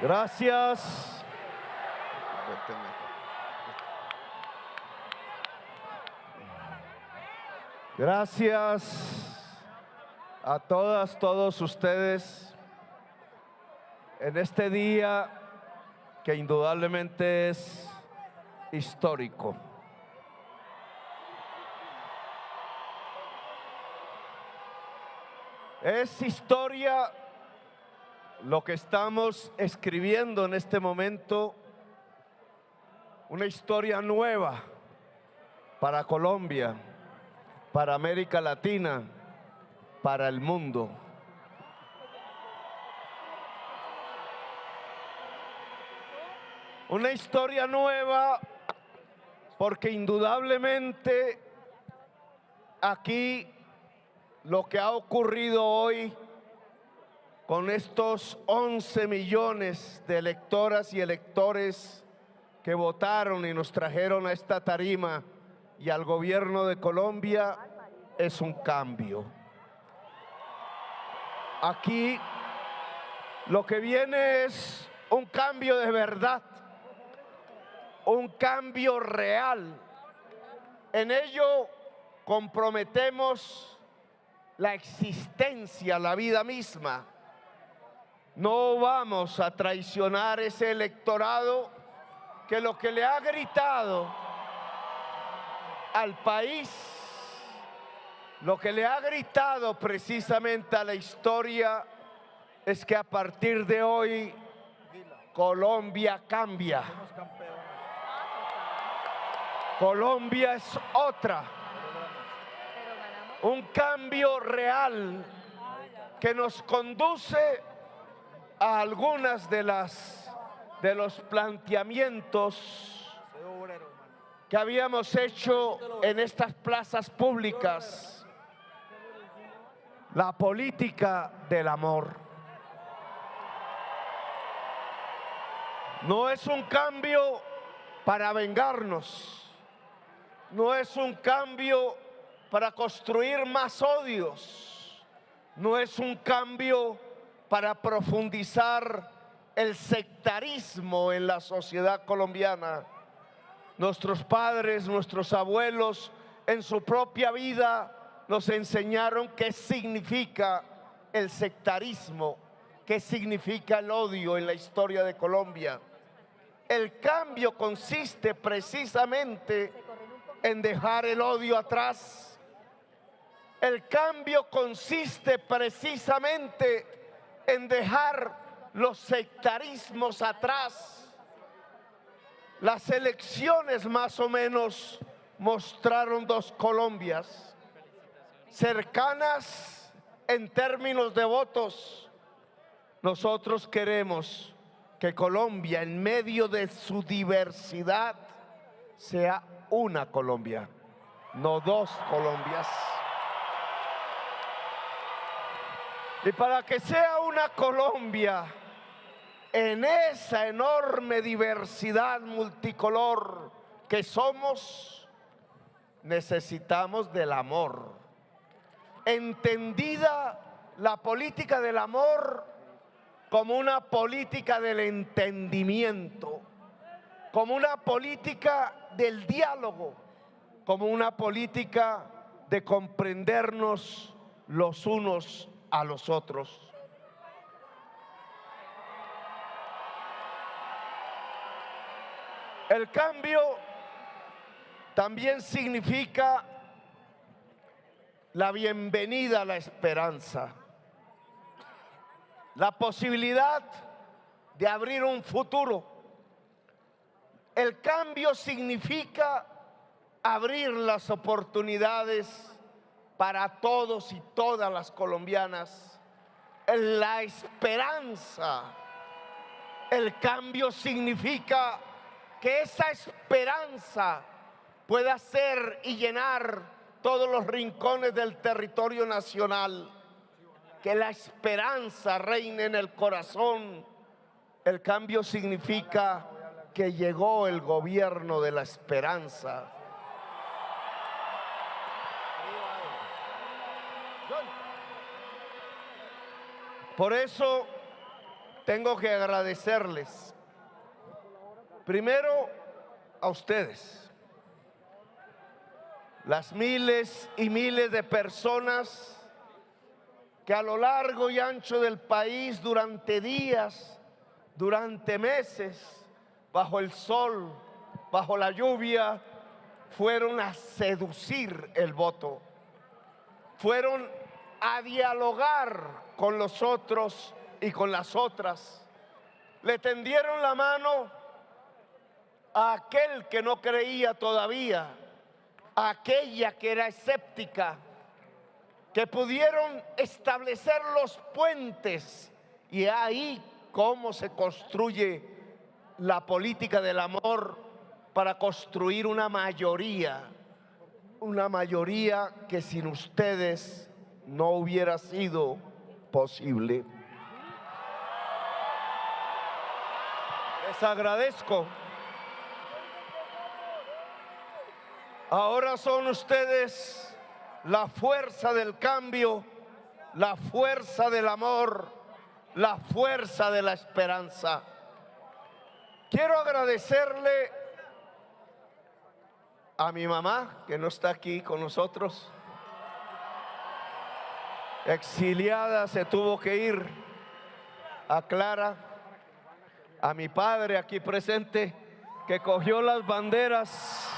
Gracias. Gracias a todas, todos ustedes en este día que indudablemente es histórico. Es historia lo que estamos escribiendo en este momento, una historia nueva para Colombia, para América Latina, para el mundo. Una historia nueva porque indudablemente aquí lo que ha ocurrido hoy con estos 11 millones de electoras y electores que votaron y nos trajeron a esta tarima y al gobierno de Colombia es un cambio. Aquí lo que viene es un cambio de verdad, un cambio real. En ello comprometemos la existencia, la vida misma. No vamos a traicionar ese electorado que lo que le ha gritado al país, lo que le ha gritado precisamente a la historia es que a partir de hoy Colombia cambia. Colombia es otra. Un cambio real que nos conduce a algunas de los planteamientos que habíamos hecho en estas plazas públicas. La política del amor. No es un cambio para vengarnos, no es un cambio para construir más odios, no es un cambio para profundizar el sectarismo en la sociedad colombiana. Nuestros padres, nuestros abuelos, en su propia vida nos enseñaron qué significa el sectarismo, qué significa el odio en la historia de Colombia. El cambio consiste precisamente en dejar el odio atrás. El cambio consiste precisamente en dejar los sectarismos atrás. Las elecciones más o menos mostraron dos Colombias cercanas en términos de votos. Nosotros queremos que Colombia, en medio de su diversidad, sea una Colombia, no dos Colombias. Y para que sea una Colombia, en esa enorme diversidad multicolor que somos, necesitamos del amor. Entendida la política del amor como una política del entendimiento, como una política del diálogo, como una política de comprendernos los unos a los otros. El cambio también significa la bienvenida a la esperanza, la posibilidad de abrir un futuro. El cambio significa abrir las oportunidades para todos y todas las colombianas. La esperanza. El cambio significa que esa esperanza pueda ser y llenar todos los rincones del territorio nacional. Que la esperanza reine en el corazón. El cambio significa que llegó el gobierno de la esperanza. Por eso tengo que agradecerles. Primero a ustedes, las miles y miles de personas que a lo largo y ancho del país, durante días, durante meses, bajo el sol, bajo la lluvia, fueron a seducir el voto, fueron a dialogar con los otros y con las otras, le tendieron la mano a aquel que no creía todavía, a aquella que era escéptica, que pudieron establecer los puentes, y ahí cómo se construye la política del amor para construir una mayoría que sin ustedes no hubiera sido posible. Les agradezco. Ahora son ustedes la fuerza del cambio, la fuerza del amor, la fuerza de la esperanza. Quiero agradecerle a mi mamá, que no está aquí con nosotros, exiliada, se tuvo que ir, a Clara, a mi padre aquí presente, que cogió las banderas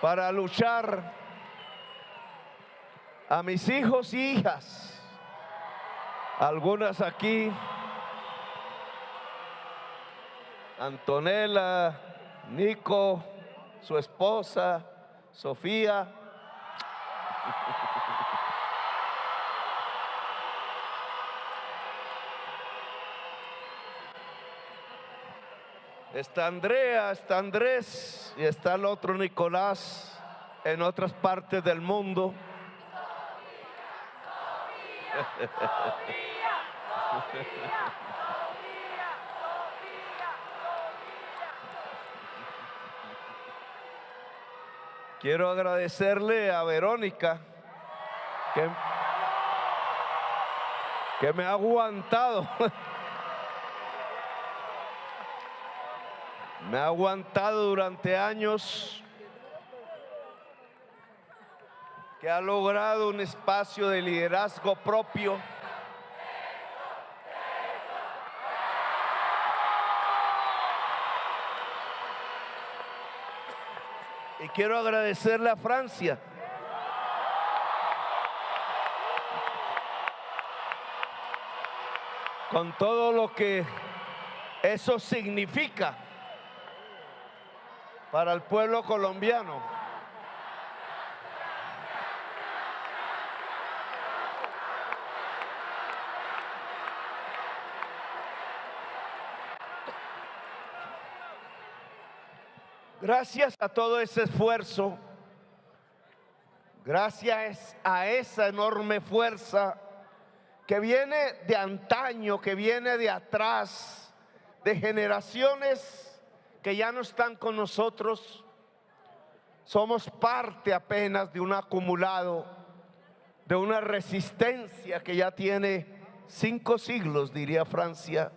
para luchar, a mis hijos y hijas, algunas aquí, Antonella, Nico, su esposa, Sofía. Está Andrea, está Andrés y está el otro Nicolás en otras partes del mundo. Quiero agradecerle a Verónica que me ha aguantado. Me ha aguantado durante años, que ha logrado un espacio de liderazgo propio. Y quiero agradecerle a Francia, con todo lo que eso significa para el pueblo colombiano. Gracias a todo ese esfuerzo, gracias a esa enorme fuerza que viene de antaño, que viene de atrás, de generaciones que ya no están con nosotros, somos parte apenas de un acumulado, de una resistencia que ya tiene 5 siglos, diría Francia,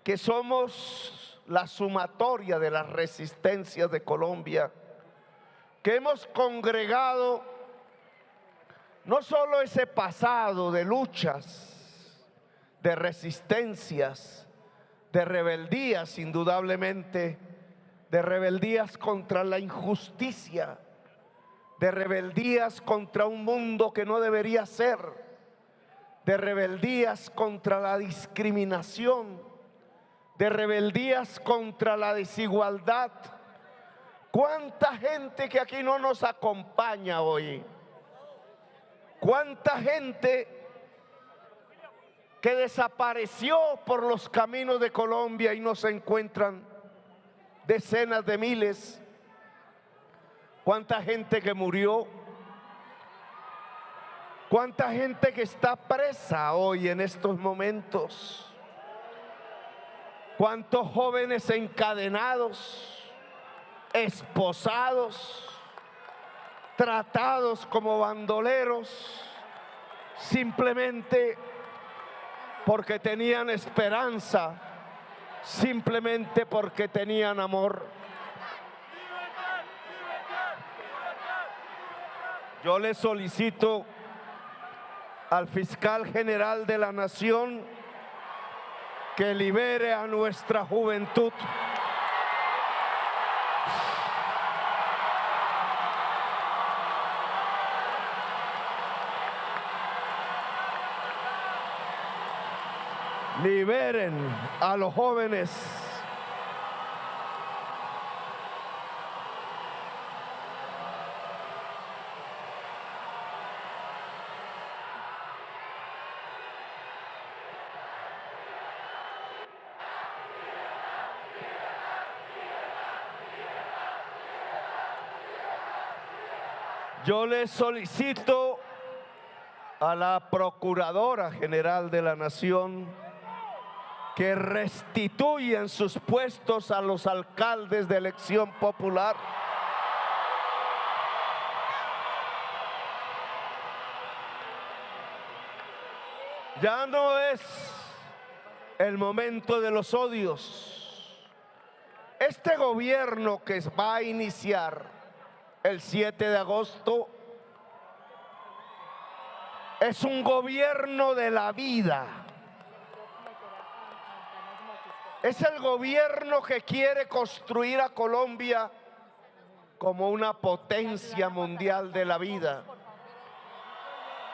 que somos la sumatoria de las resistencias de Colombia, que hemos congregado no solo ese pasado de luchas, de resistencias, de rebeldías, indudablemente, de rebeldías contra la injusticia, de rebeldías contra un mundo que no debería ser, de rebeldías contra la discriminación, de rebeldías contra la desigualdad. ¿Cuánta gente que aquí no nos acompaña hoy? ¿Cuánta gente que desapareció por los caminos de Colombia y no se encuentran? Decenas de miles. ¿Cuánta gente que murió? ¿Cuánta gente que está presa hoy en estos momentos? ¿Cuántos jóvenes encadenados, esposados, tratados como bandoleros, simplemente porque tenían esperanza, simplemente porque tenían amor. Yo le solicito al fiscal general de la nación que libere a nuestra juventud. Liberen a los jóvenes. Yo le solicito a la Procuradora General de la Nación que restituyan sus puestos a los alcaldes de elección popular. Ya no es el momento de los odios. Este gobierno que va a iniciar el 7 de agosto es un gobierno de la vida. Es el gobierno que quiere construir a Colombia como una potencia mundial de la vida.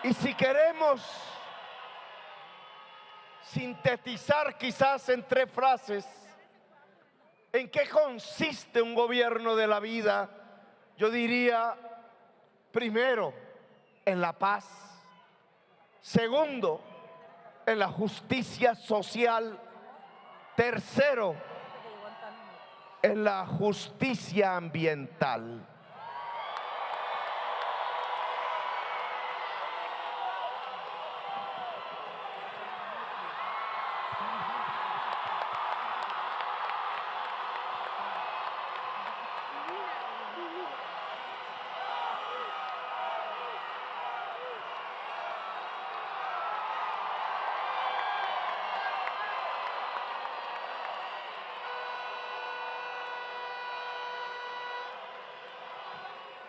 Y si queremos sintetizar quizás en 3 frases en qué consiste un gobierno de la vida, yo diría, primero, en la paz. Segundo, en la justicia social. Tercero, en la justicia ambiental.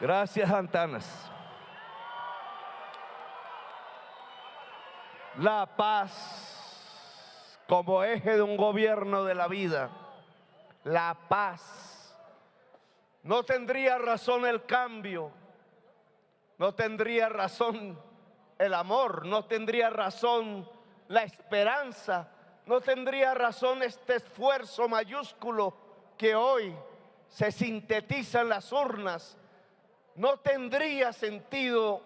Gracias, Antanas. La paz como eje de un gobierno de la vida. La paz. No tendría razón el cambio. No tendría razón el amor. No tendría razón la esperanza. No tendría razón este esfuerzo mayúsculo que hoy se sintetiza en las urnas. No tendría sentido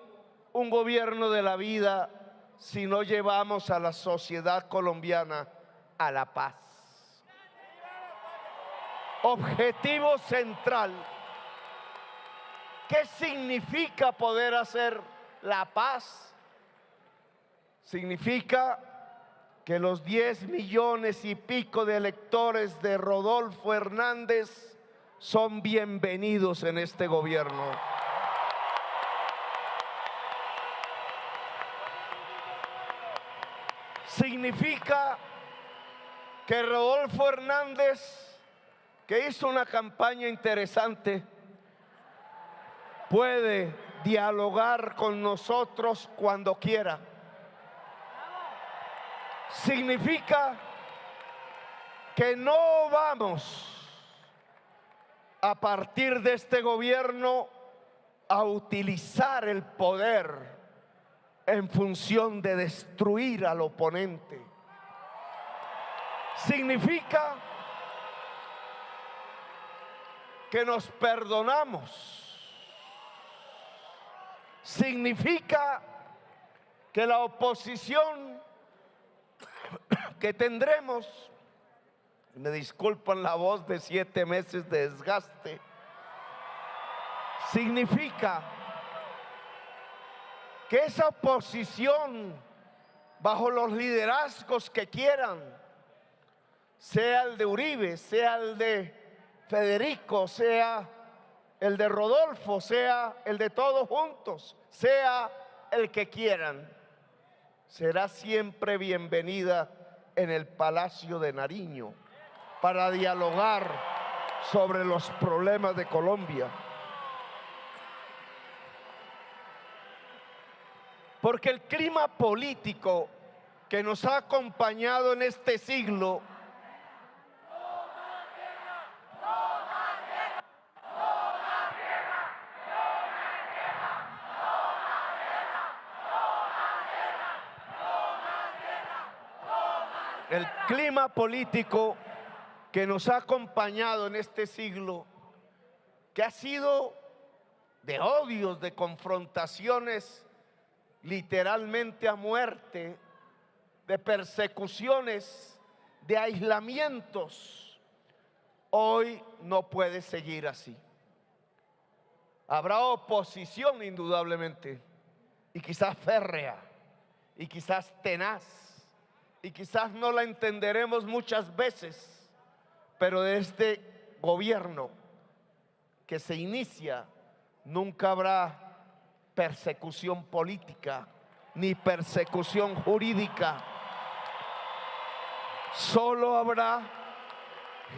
un gobierno de la vida si no llevamos a la sociedad colombiana a la paz. Objetivo central. ¿Qué significa poder hacer la paz? Significa que los 10 millones y pico de electores de Rodolfo Hernández son bienvenidos en este gobierno. Significa que Rodolfo Hernández, que hizo una campaña interesante, puede dialogar con nosotros cuando quiera. Significa que no vamos a partir de este gobierno a utilizar el poder en función de destruir al oponente. Significa que nos perdonamos. Significa que la oposición que tendremos, me disculpan la voz de 7 meses de desgaste, significa que esa oposición, bajo los liderazgos que quieran, sea el de Uribe, sea el de Federico, sea el de Rodolfo, sea el de todos juntos, sea el que quieran, será siempre bienvenida en el Palacio de Nariño para dialogar sobre los problemas de Colombia. Porque el clima político que nos ha acompañado en este siglo el clima político que nos ha acompañado en este siglo, que ha sido de odios, de confrontaciones, literalmente a muerte, de persecuciones, de aislamientos, hoy no puede seguir así. Habrá oposición indudablemente, y quizás férrea, y quizás tenaz, y quizás no la entenderemos muchas veces, pero de este gobierno que se inicia nunca habrá persecución política ni persecución jurídica. Solo habrá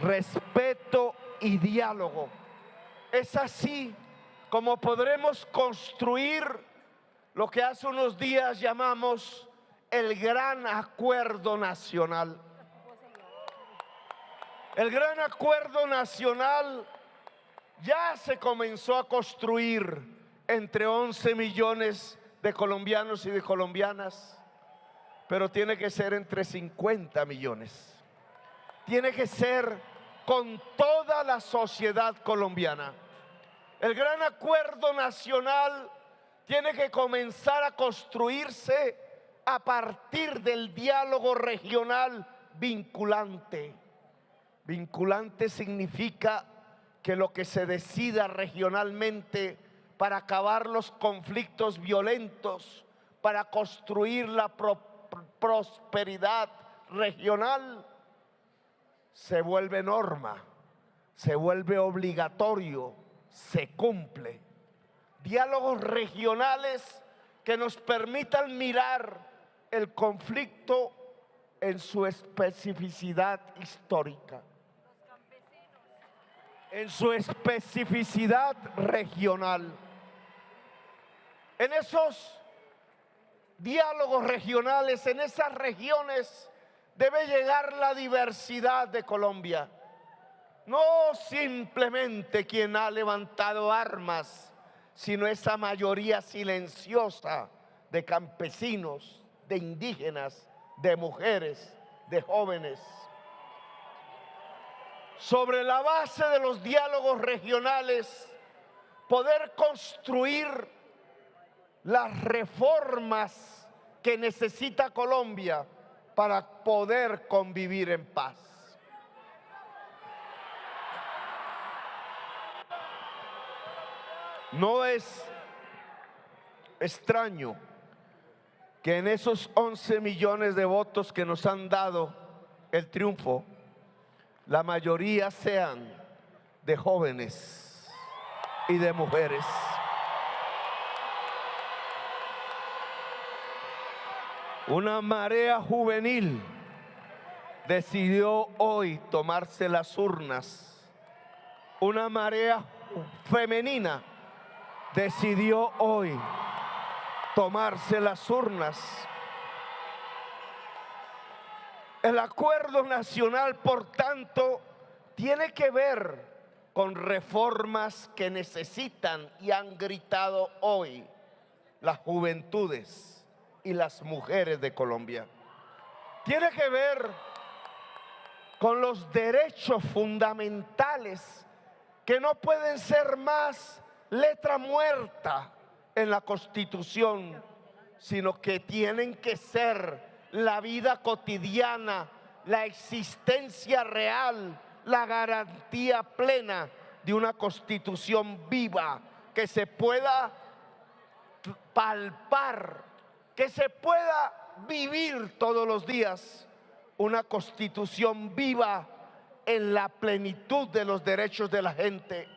respeto y diálogo. Es así como podremos construir lo que hace unos días llamamos el Gran Acuerdo Nacional. El Gran Acuerdo Nacional ya se comenzó a construir entre 11 millones de colombianos y de colombianas, pero tiene que ser entre 50 millones. Tiene que ser con toda la sociedad colombiana. El Gran Acuerdo Nacional tiene que comenzar a construirse a partir del diálogo regional vinculante. Vinculante significa que lo que se decida regionalmente para acabar los conflictos violentos, para construir la prosperidad regional, se vuelve norma, se vuelve obligatorio, se cumple. Diálogos regionales que nos permitan mirar el conflicto en su especificidad histórica, en su especificidad regional. En esos diálogos regionales, en esas regiones, debe llegar la diversidad de Colombia. No simplemente quien ha levantado armas, sino esa mayoría silenciosa de campesinos, de indígenas, de mujeres, de jóvenes. Sobre la base de los diálogos regionales, poder construir las reformas que necesita Colombia para poder convivir en paz. No es extraño que en esos 11 millones de votos que nos han dado el triunfo, la mayoría sean de jóvenes y de mujeres. Una marea juvenil decidió hoy tomarse las urnas. Una marea femenina decidió hoy tomarse las urnas. El acuerdo nacional, por tanto, tiene que ver con reformas que necesitan y han gritado hoy las juventudes y las mujeres de Colombia. Tiene que ver con los derechos fundamentales que no pueden ser más letra muerta en la Constitución, sino que tienen que ser la vida cotidiana, la existencia real, la garantía plena de una Constitución viva que se pueda palpar, que se pueda vivir todos los días. Una Constitución viva en la plenitud de los derechos de la gente.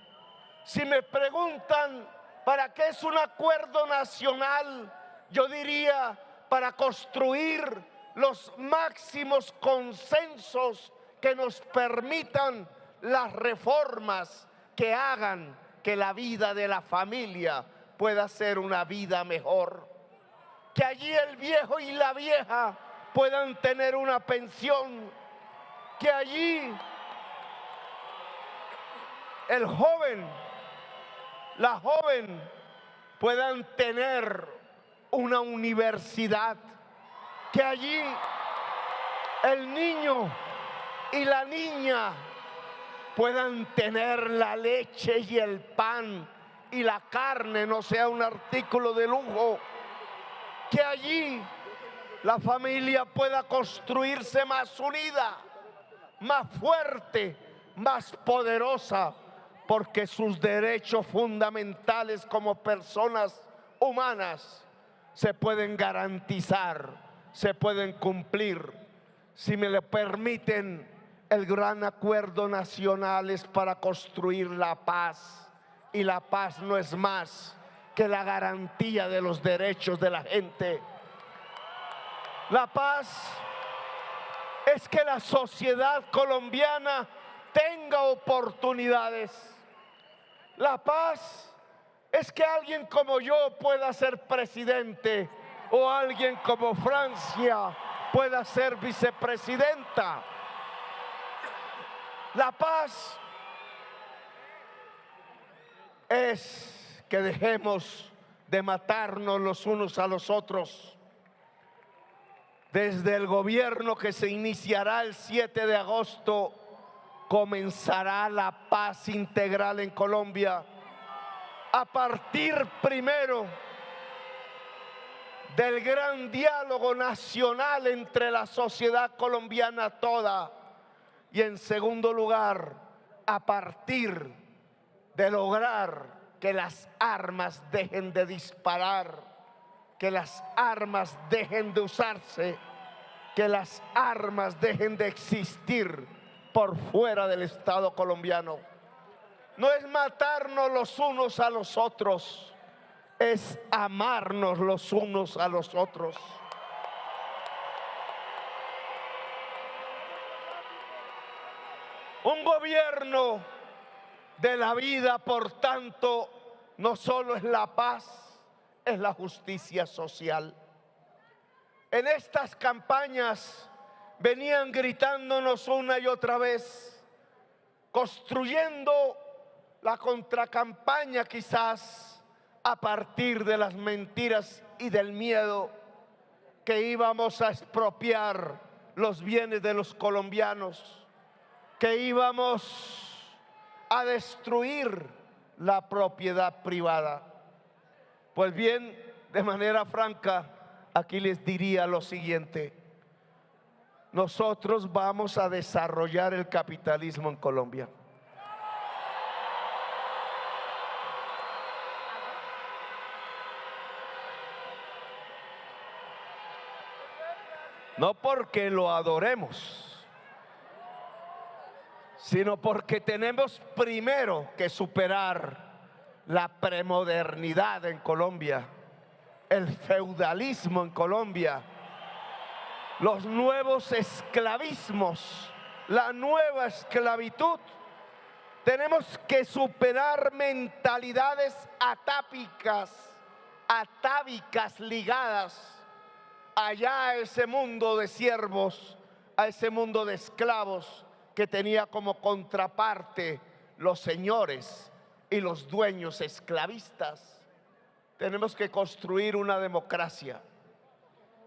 Si me preguntan ¿para qué es un acuerdo nacional? Yo diría para construir los máximos consensos que nos permitan las reformas que hagan que la vida de la familia pueda ser una vida mejor. Que allí el viejo y la vieja puedan tener una pensión. Que allí el joven, la joven puedan tener una universidad. Que allí el niño y la niña puedan tener la leche y el pan y la carne no sea un artículo de lujo. Que allí la familia pueda construirse más unida, más fuerte, más poderosa, porque sus derechos fundamentales como personas humanas se pueden garantizar, se pueden cumplir. Si me lo permiten, el gran acuerdo nacional es para construir la paz, y la paz no es más que la garantía de los derechos de la gente. La paz es que la sociedad colombiana tenga oportunidades. La paz es que alguien como yo pueda ser presidente o alguien como Francia pueda ser vicepresidenta. La paz es que dejemos de matarnos los unos a los otros. Desde el gobierno que se iniciará el 7 de agosto, comenzará la paz integral en Colombia. A partir primero del gran diálogo nacional entre la sociedad colombiana toda. Y en segundo lugar, a partir de lograr que las armas dejen de disparar, que las armas dejen de usarse, que las armas dejen de existir por fuera del Estado colombiano. No es matarnos los unos a los otros, es amarnos los unos a los otros. Un gobierno de la vida, por tanto, no solo es la paz, es la justicia social. En estas campañas venían gritándonos una y otra vez, construyendo la contracampaña quizás a partir de las mentiras y del miedo, que íbamos a expropiar los bienes de los colombianos, que íbamos a destruir la propiedad privada. Pues bien, de manera franca, aquí les diría lo siguiente: nosotros vamos a desarrollar el capitalismo en Colombia. No porque lo adoremos, sino porque tenemos primero que superar la premodernidad en Colombia, el feudalismo en Colombia, los nuevos esclavismos, la nueva esclavitud. Tenemos que superar mentalidades atávicas ligadas allá a ese mundo de siervos, a ese mundo de esclavos que tenía como contraparte los señores y los dueños esclavistas. Tenemos que construir una democracia,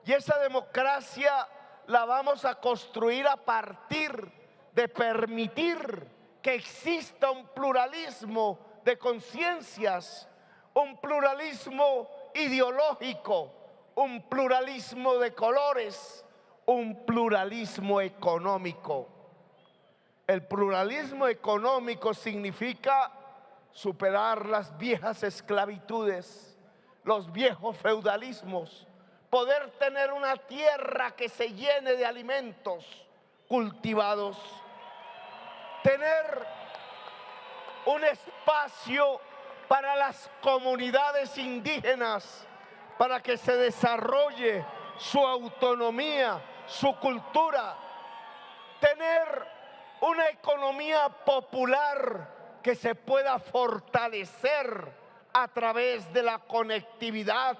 y esa democracia la vamos a construir a partir de permitir que exista un pluralismo de conciencias, un pluralismo ideológico, un pluralismo de colores, un pluralismo económico. El pluralismo económico significa superar las viejas esclavitudes, los viejos feudalismos, poder tener una tierra que se llene de alimentos cultivados, tener un espacio para las comunidades indígenas, para que se desarrolle su autonomía, su cultura. Tener una economía popular que se pueda fortalecer a través de la conectividad,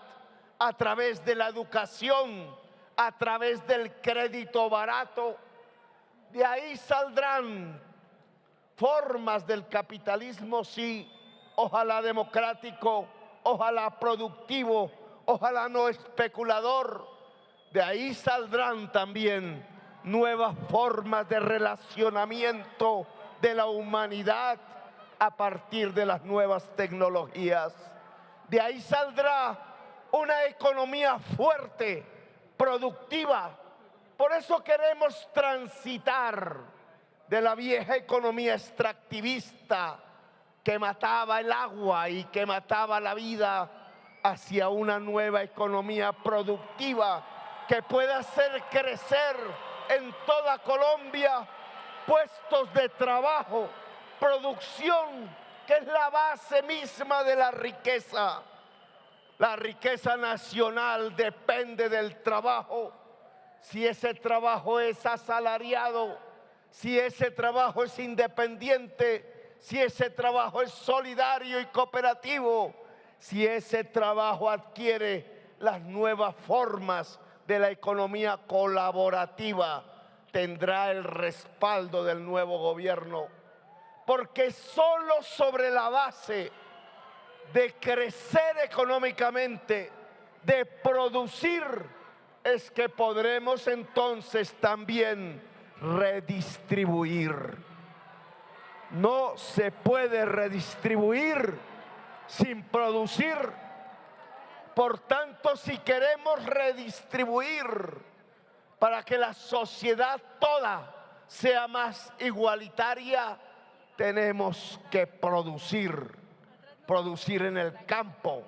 a través de la educación, a través del crédito barato. De ahí saldrán formas del capitalismo, sí, ojalá democrático, ojalá productivo, ojalá no especulador. De ahí saldrán también nuevas formas de relacionamiento de la humanidad a partir de las nuevas tecnologías. De ahí saldrá una economía fuerte, productiva. Por eso queremos transitar de la vieja economía extractivista que mataba el agua y que mataba la vida hacia una nueva economía productiva que pueda hacer crecer en toda Colombia puestos de trabajo, producción, que es la base misma de la riqueza. La riqueza nacional depende del trabajo. Si ese trabajo es asalariado, si ese trabajo es independiente, si ese trabajo es solidario y cooperativo, si ese trabajo adquiere las nuevas formas de la economía colaborativa, tendrá el respaldo del nuevo gobierno. Porque solo sobre la base de crecer económicamente, de producir, es que podremos entonces también redistribuir. No se puede redistribuir sin producir. Por tanto, si queremos redistribuir para que la sociedad toda sea más igualitaria, tenemos que producir. Producir en el campo,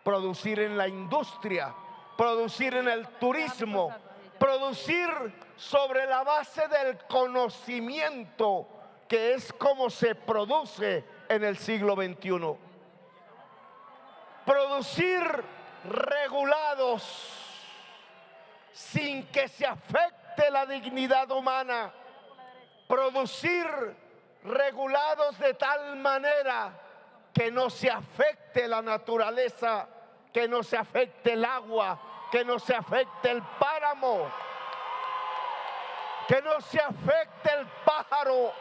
producir en la industria, producir en el turismo, producir sobre la base del conocimiento, que es como se produce en el siglo XXI. Producir regulados sin que se afecte la dignidad humana. Producir regulados de tal manera que no se afecte la naturaleza, que no se afecte el agua, que no se afecte el páramo, que no se afecte el pájaro.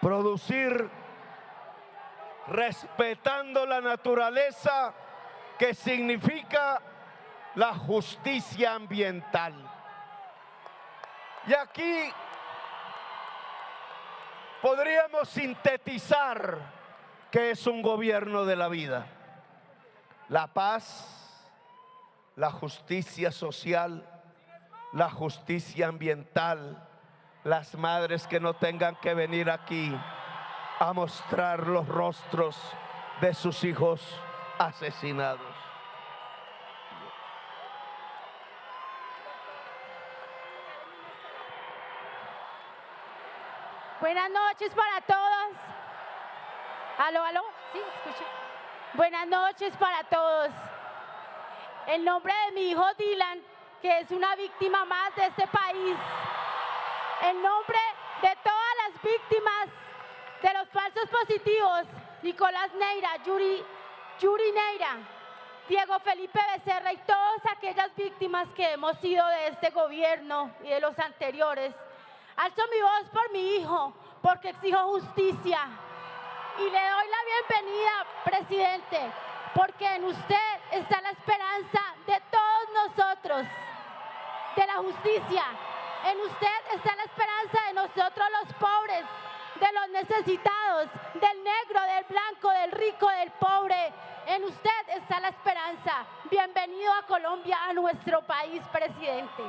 Producir respetando la naturaleza, que significa la justicia ambiental. Y aquí podríamos sintetizar qué es un gobierno de la vida: la paz, la justicia social, la justicia ambiental. Las madres que no tengan que venir aquí a mostrar los rostros de sus hijos asesinados. Buenas noches para todos. Aló, aló, sí, escuché. Buenas noches para todos. En nombre de mi hijo Dylan, que es una víctima más de este país, en nombre de todas las víctimas de los falsos positivos, Nicolás Neira, Yuri Neira, Diego Felipe Becerra y todas aquellas víctimas que hemos sido de este gobierno y de los anteriores, alzo mi voz por mi hijo, porque exijo justicia. Y le doy la bienvenida, presidente, porque en usted está la esperanza de todos nosotros, de la justicia. En usted está la esperanza de nosotros los pobres, de los necesitados, del negro, del blanco, del rico, del pobre. En usted está la esperanza. Bienvenido a Colombia, a nuestro país, presidente.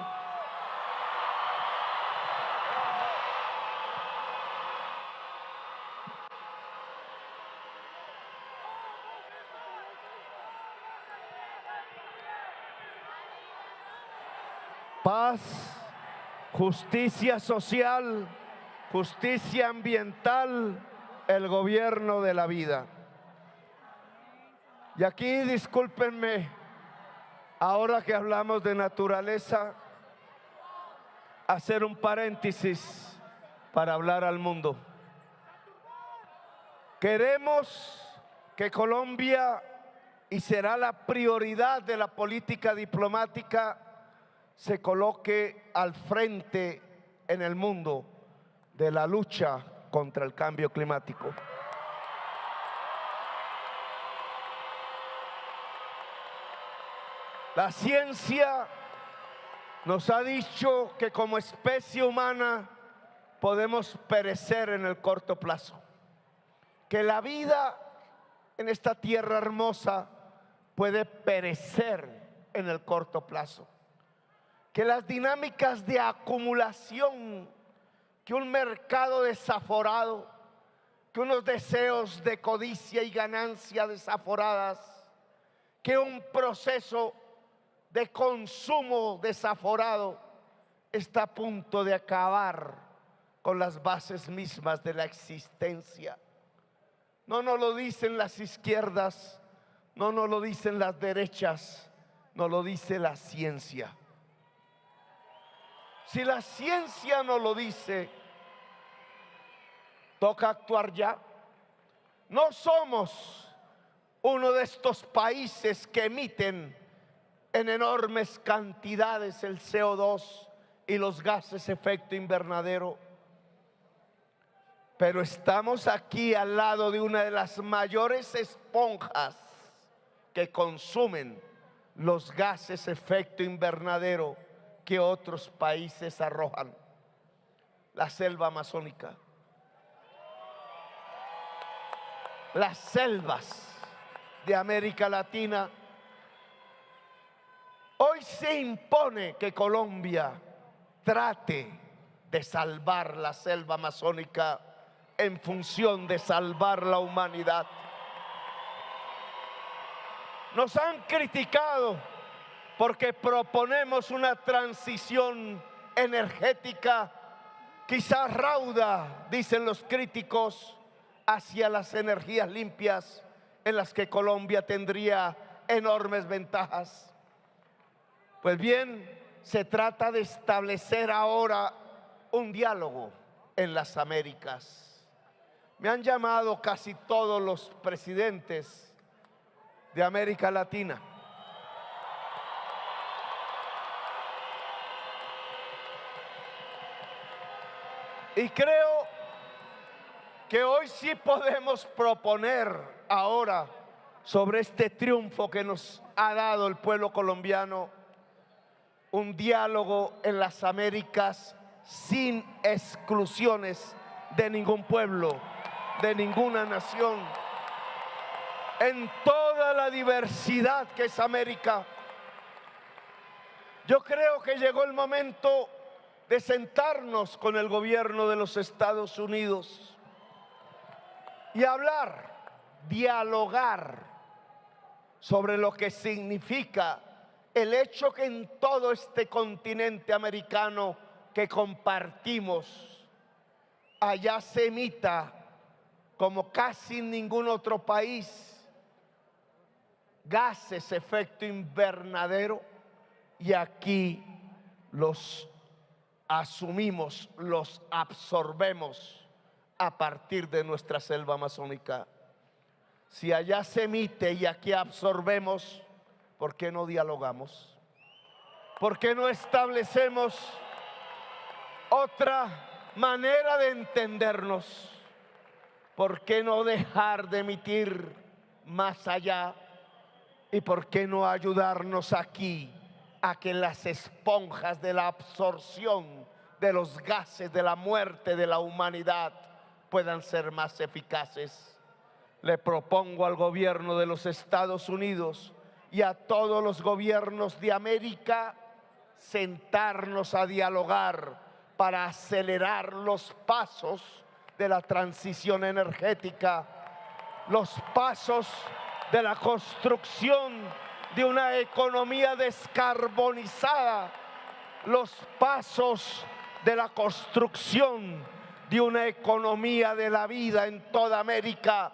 paz, justicia social, justicia ambiental, el gobierno de la vida. Y aquí discúlpenme, ahora que hablamos de naturaleza, hacer un paréntesis para hablar al mundo. Queremos que Colombia, y será la prioridad de la política diplomática, se coloque al frente en el mundo de la lucha contra el cambio climático. La ciencia nos ha dicho que como especie humana podemos perecer en el corto plazo, que la vida en esta tierra hermosa puede perecer en el corto plazo, que las dinámicas de acumulación, que un mercado desaforado, que unos deseos de codicia y ganancia desaforadas, que un proceso de consumo desaforado está a punto de acabar con las bases mismas de la existencia. No nos lo dicen las izquierdas, no nos lo dicen las derechas, nos lo dice la ciencia. Si la ciencia no lo dice, toca actuar ya. No somos uno de estos países que emiten en enormes cantidades el CO2 y los gases efecto invernadero. Pero estamos aquí al lado de una de las mayores esponjas que consumen los gases efecto invernadero que otros países arrojan, la selva amazónica. Las selvas de América Latina. Hoy se impone que Colombia trate de salvar la selva amazónica en función de salvar la humanidad. Nos han criticado porque proponemos una transición energética quizás rauda, dicen los críticos, hacia las energías limpias en las que Colombia tendría enormes ventajas. Pues bien, se trata de establecer ahora un diálogo en las Américas. Me han llamado casi todos los presidentes de América Latina. Y creo que hoy sí podemos proponer ahora, sobre este triunfo que nos ha dado el pueblo colombiano, un diálogo en las Américas sin exclusiones de ningún pueblo, de ninguna nación, en toda la diversidad que es América. Yo creo que llegó el momento de sentarnos con el gobierno de los Estados Unidos y hablar, dialogar sobre lo que significa el hecho que en todo este continente americano que compartimos, allá se emita, como casi en ningún otro país, gases efecto invernadero, y aquí los asumimos, los absorbemos a partir de nuestra selva amazónica. Si allá se emite y aquí absorbemos, ¿por qué no dialogamos? ¿Por qué no establecemos otra manera de entendernos? ¿Por qué no dejar de emitir más allá? ¿Y por qué no ayudarnos aquí a que las esponjas de la absorción de los gases de la muerte de la humanidad puedan ser más eficaces? Le propongo al gobierno de los Estados Unidos y a todos los gobiernos de América sentarnos a dialogar para acelerar los pasos de la transición energética, los pasos de la construcción de una economía descarbonizada, los pasos de la construcción de una economía de la vida en toda América,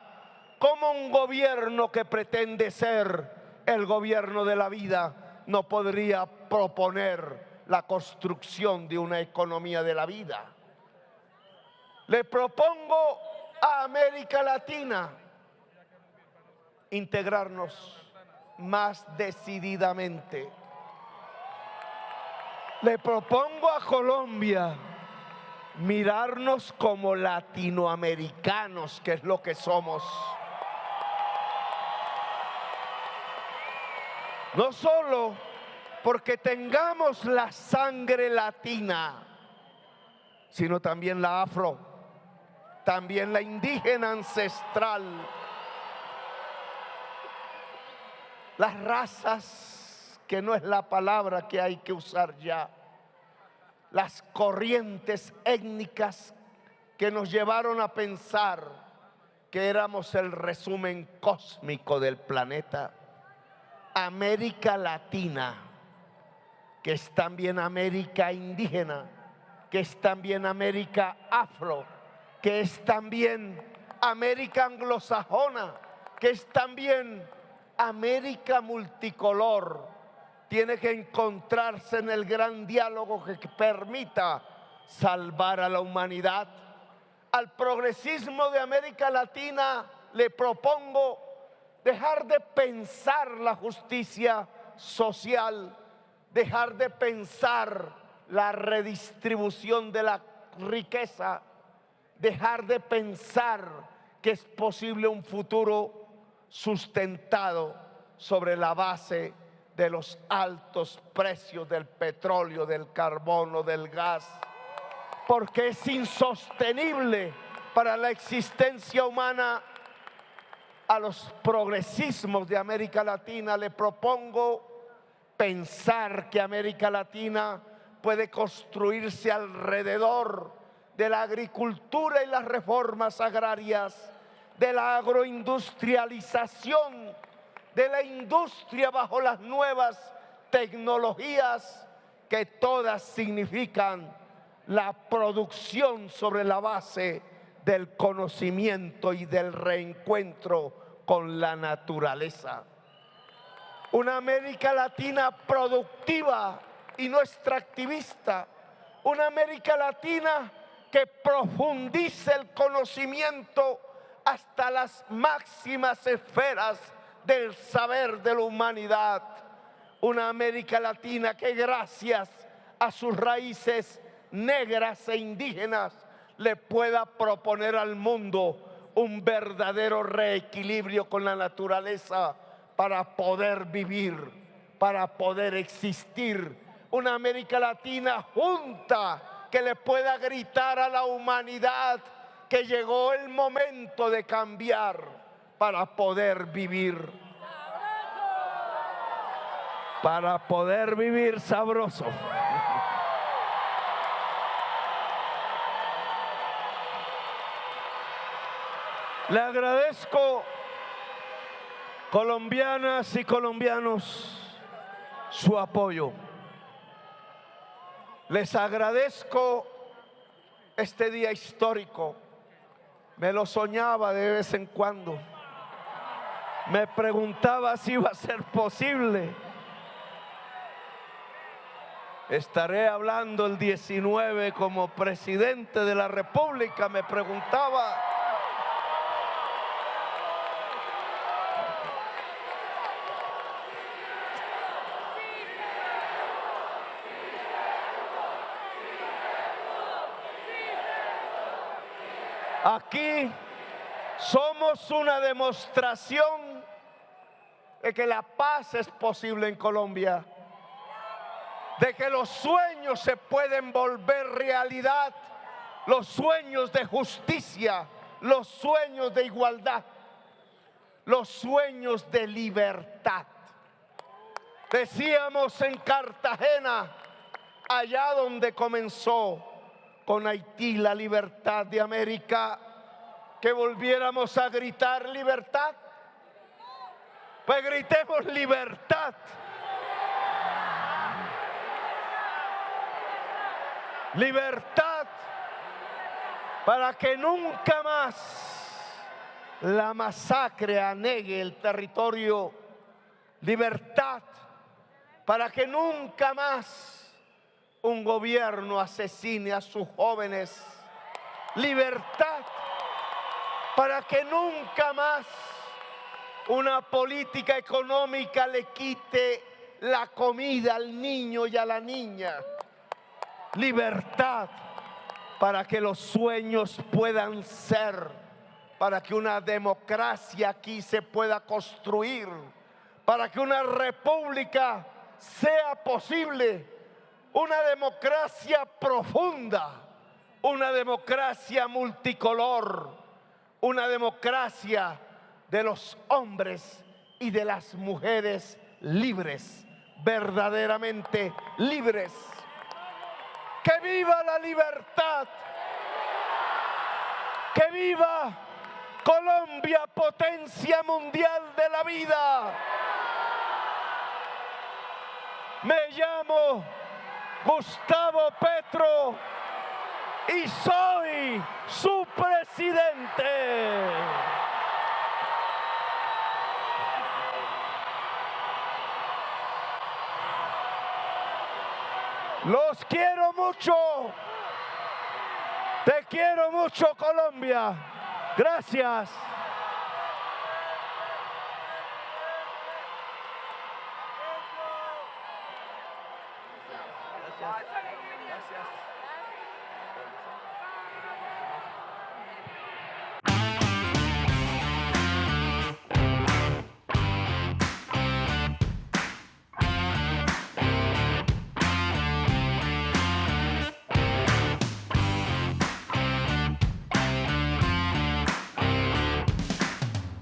como un gobierno que pretende ser el gobierno de la vida no podría proponer la construcción de una economía de la vida. Le propongo a América Latina integrarnos más decididamente. Le propongo a Colombia mirarnos como latinoamericanos, que es lo que somos. No solo porque tengamos la sangre latina, sino también la afro, también la indígena ancestral. Las razas, que no es la palabra que hay que usar ya, las corrientes étnicas que nos llevaron a pensar que éramos el resumen cósmico del planeta. América Latina, que es también América indígena, que es también América afro, que es también América anglosajona, que es también América multicolor, tiene que encontrarse en el gran diálogo que permita salvar a la humanidad. Al progresismo de América Latina le propongo dejar de pensar la justicia social, dejar de pensar la redistribución de la riqueza, dejar de pensar que es posible un futuro sustentado sobre la base de los altos precios del petróleo, del carbono, del gas, porque es insostenible para la existencia humana. A los progresismos de América Latina le propongo pensar que América Latina puede construirse alrededor de la agricultura y las reformas agrarias, de la agroindustrialización, de la industria bajo las nuevas tecnologías, que todas significan la producción sobre la base del conocimiento y del reencuentro con la naturaleza. Una América Latina productiva y no extractivista. Una América Latina que profundice el conocimiento hasta las máximas esferas del saber de la humanidad. Una América Latina que gracias a sus raíces negras e indígenas le pueda proponer al mundo un verdadero reequilibrio con la naturaleza para poder vivir, para poder existir. Una América Latina junta que le pueda gritar a la humanidad que llegó el momento de cambiar para poder vivir. Para poder vivir sabroso. Le agradezco, colombianas y colombianos, su apoyo. Les agradezco este día histórico. Me lo soñaba de vez en cuando. Me preguntaba si iba a ser posible. Estaré hablando el 19 como presidente de la República, me preguntaba. Aquí somos una demostración de que la paz es posible en Colombia, de que los sueños se pueden volver realidad, los sueños de justicia, los sueños de igualdad, los sueños de libertad. Decíamos en Cartagena, allá donde comenzó con Haití la libertad de América, que volviéramos a gritar libertad. Pues gritemos libertad. Libertad para que nunca más la masacre anegue el territorio. Libertad para que nunca más un gobierno asesine a sus jóvenes. Libertad para que nunca más una política económica le quite la comida al niño y a la niña. Libertad para que los sueños puedan ser, para que una democracia aquí se pueda construir, para que una república sea posible, una democracia profunda, una democracia multicolor, una democracia de los hombres y de las mujeres libres, verdaderamente libres. ¡Que viva la libertad! ¡Que viva Colombia, potencia mundial de la vida! Me llamo Gustavo Petro y soy su presidente. Los quiero mucho. Te quiero mucho, Colombia. Gracias. Gracias.